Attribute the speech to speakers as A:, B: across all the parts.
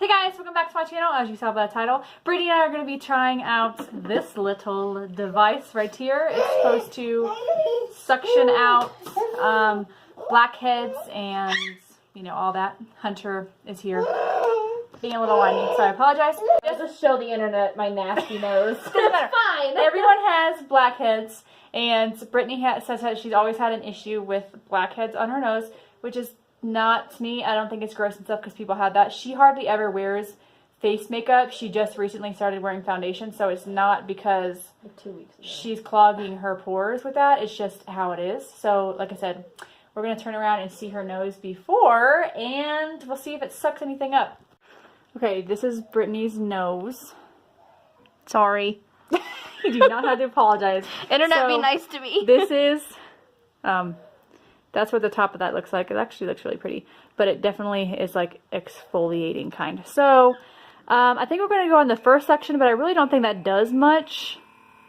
A: Hey guys, welcome back to my channel. As you saw by the title, Brittany and I are going to be trying out this little device right here. It's supposed to suction out blackheads and, you know, all that. Hunter is here being a little whiny, so I apologize.
B: Just to show the internet my nasty nose.
A: Doesn't matter.
B: Fine.
A: Everyone has blackheads, and Brittany says that she's always had an issue with blackheads on her nose, which is not me. I don't think it's gross and stuff because people have that. She hardly ever wears face makeup. She just recently started wearing foundation, so it's not because
B: like 2 weeks ago.
A: She's clogging her pores with that. It's just how it is. So, like I said, we're going to turn around and see her nose before, and we'll see if it sucks anything up. Okay, this is Brittany's nose. Sorry. You do not have to apologize.
B: Internet,
A: so,
B: be nice to me.
A: This is, that's what the top of that looks like. It actually looks really pretty, but it definitely is like exfoliating kind. So, I think we're going to go on the first section, but I really don't think that does much,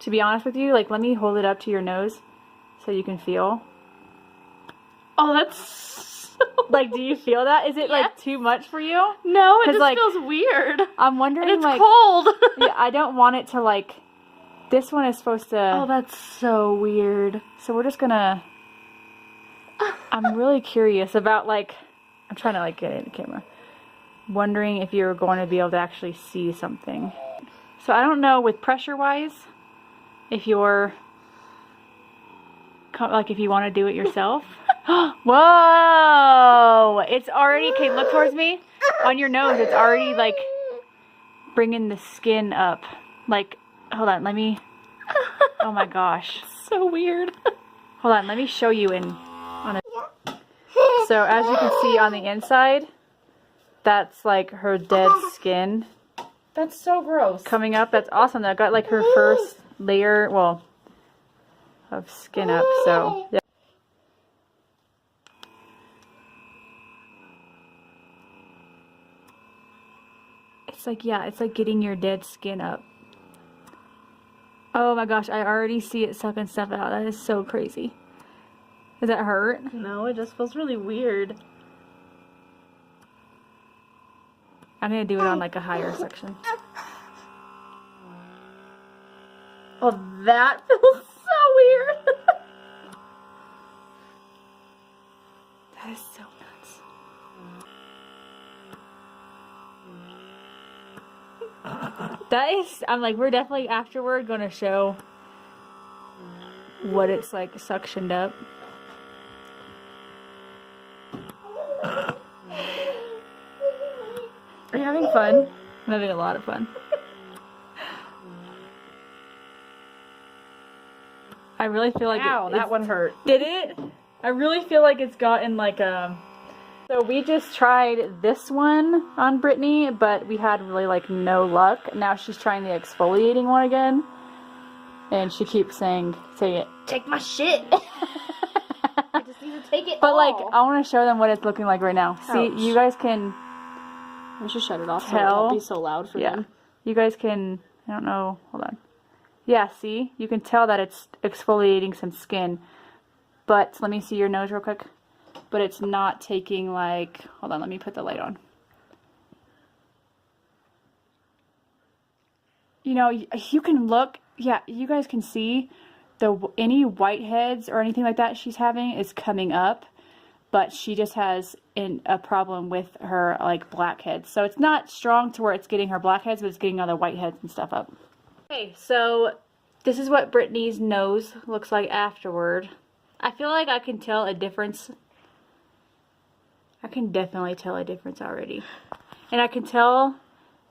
A: to be honest with you. Like, let me hold it up to your nose so you can feel.
B: Oh, that's
A: like, do you feel that? Is it like too much for you?
B: No, it just
A: like,
B: feels weird.
A: I'm wondering,
B: and it's
A: like,
B: cold.
A: yeah, I don't want it to like. This one is supposed to.
B: Oh, that's so weird.
A: So we're just gonna. I'm really curious about like. I'm trying to like get it in the camera. Wondering if you're going to be able to actually see something. So I don't know with pressure wise, if you're. Like if you want to do it yourself. Whoa! It's already, okay, look towards me. On your nose, it's already like bringing the skin up. Like, hold on, let me, oh my gosh.
B: So weird.
A: Hold on, let me show you on a, so as you can see on the inside, that's like her dead skin.
B: That's so gross.
A: Coming up, that's awesome. That got like her first layer, well, of skin up, so yeah. It's like, yeah, it's like getting your dead skin up. Oh my gosh, I already see it sucking stuff out. That is so crazy. Does that hurt?
B: No, it just feels really weird.
A: I'm gonna do it on like a higher section.
B: Oh, that feels so weird.
A: That is so nuts. That is, I'm like, we're definitely afterward gonna show what it's like suctioned up. Are you having fun? I'm having a lot of fun. I really feel like
B: Ow, that one hurt.
A: Did it? I really feel like it's gotten like a... So we just tried this one on Brittany, but we had really like no luck. Now she's trying the exfoliating one again. And she keeps saying, say it.
B: Take my shit. I just need to take it
A: But
B: all.
A: like, I want to show them what it's looking like right now. See,
B: Ouch.
A: you guys can...
B: I should shut it off so it
A: tell.
B: won't be so loud for them.
A: You guys can, I don't know, hold on. Yeah, see? You can tell that it's exfoliating some skin. But, let me see your nose real quick. But it's not taking like, hold on, let me put the light on. You know, you can look, yeah, you guys can see any whiteheads or anything like that she's having is coming up. But she just has a problem with her like blackheads. So it's not strong to where it's getting her blackheads, but it's getting all the whiteheads and stuff up. Okay, so this is what Brittany's nose looks like afterward. I feel like I can tell a difference. I can definitely tell a difference already. And I can tell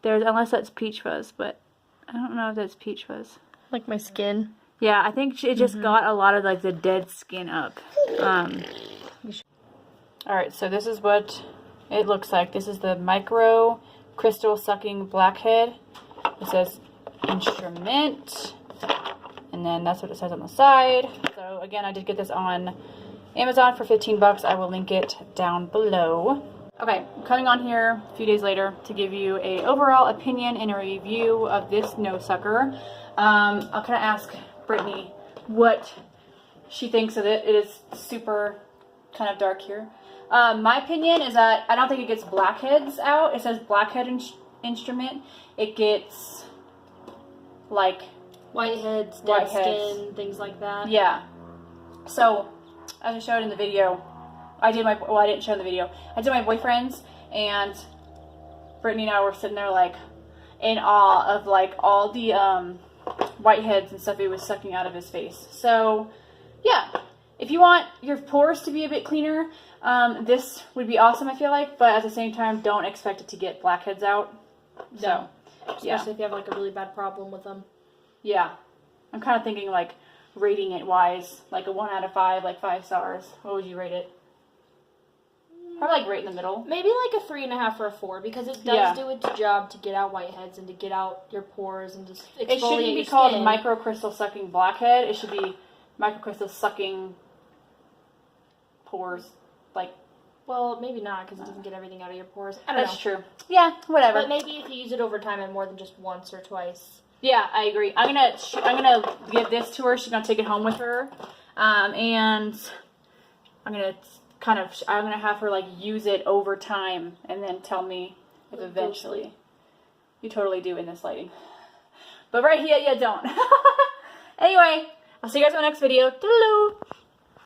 A: there's, unless that's peach fuzz, but I don't know if that's peach fuzz.
B: Like my skin?
A: Yeah, I think it just got a lot of like the dead skin up. Alright, so this is what it looks like. This is the micro crystal sucking blackhead. It says instrument. And then that's what it says on the side. So again, I did get this on Amazon for 15 bucks. I will link it down below. Okay, coming on here a few days later to give you a overall opinion and a review of this nose sucker. I'll kind of ask Brittany what she thinks of it. It is super kind of dark here. My opinion is that I don't think it gets blackheads out. It says blackhead instrument. It gets like
B: Whiteheads, dead skin, things like that.
A: Yeah. So, as I showed in the video, I didn't show in the video. I did my boyfriend's, and Brittany and I were sitting there like in awe of like all the whiteheads and stuff he was sucking out of his face. So, yeah. If you want your pores to be a bit cleaner, this would be awesome, I feel like. But at the same time, don't expect it to get blackheads out. So,
B: especially if you have like a really bad problem with them.
A: Yeah. I'm kind of thinking like rating it wise, like a 1 out of 5, like 5 stars. What would you rate it? Probably like right in the middle.
B: Maybe like a 3.5 or a 4, because it does do its job to get out whiteheads and to get out your pores and just exfoliate your skin.
A: It shouldn't be called microcrystal sucking blackhead. It should be microcrystal sucking pores, like.
B: Well, maybe not, because it doesn't get everything out of your pores. I don't know.
A: That's true. Yeah, whatever.
B: But maybe if you use it over time and more than just once or twice.
A: Yeah, I agree. I'm gonna give this to her. She's gonna take it home with her, and I'm gonna have her like use it over time, and then tell me if eventually. You totally do in this lighting, but right here you don't. Anyway, I'll see you guys in the next video. Toodaloo!